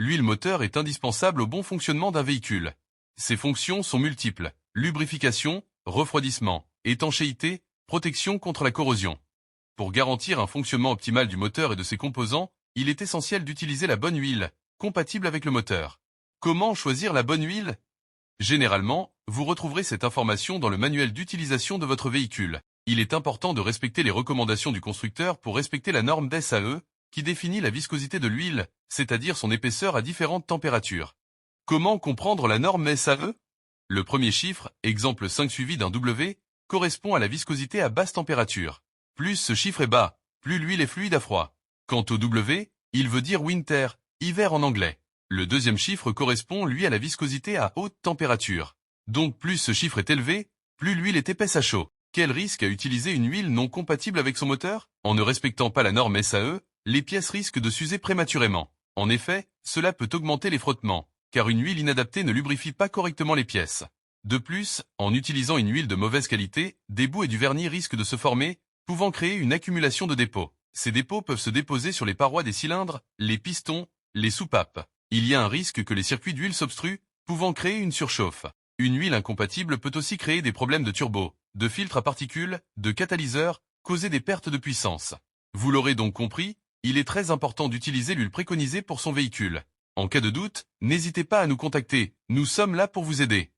L'huile moteur est indispensable au bon fonctionnement d'un véhicule. Ses fonctions sont multiples: lubrification, refroidissement, étanchéité, protection contre la corrosion. Pour garantir un fonctionnement optimal du moteur et de ses composants, il est essentiel d'utiliser la bonne huile, compatible avec le moteur. Comment choisir la bonne huile? Généralement, vous retrouverez cette information dans le manuel d'utilisation de votre véhicule. Il est important de respecter les recommandations du constructeur pour respecter la norme SAE, qui définit la viscosité de l'huile, c'est-à-dire son épaisseur à différentes températures. Comment comprendre la norme SAE? Le premier chiffre, exemple 5 suivi d'un W, correspond à la viscosité à basse température. Plus ce chiffre est bas, plus l'huile est fluide à froid. Quant au W, il veut dire winter, hiver en anglais. Le deuxième chiffre correspond lui à la viscosité à haute température. Donc plus ce chiffre est élevé, plus l'huile est épaisse à chaud. Quel risque à utiliser une huile non compatible avec son moteur? En ne respectant pas la norme SAE, les pièces risquent de s'user prématurément. En effet, cela peut augmenter les frottements, car une huile inadaptée ne lubrifie pas correctement les pièces. De plus, en utilisant une huile de mauvaise qualité, des boues et du vernis risquent de se former, pouvant créer une accumulation de dépôts. Ces dépôts peuvent se déposer sur les parois des cylindres, les pistons, les soupapes. Il y a un risque que les circuits d'huile s'obstruent, pouvant créer une surchauffe. Une huile incompatible peut aussi créer des problèmes de turbo, de filtre à particules, de catalyseur, causer des pertes de puissance. Vous l'aurez donc compris, il est très important d'utiliser l'huile préconisée pour son véhicule. En cas de doute, n'hésitez pas à nous contacter, nous sommes là pour vous aider.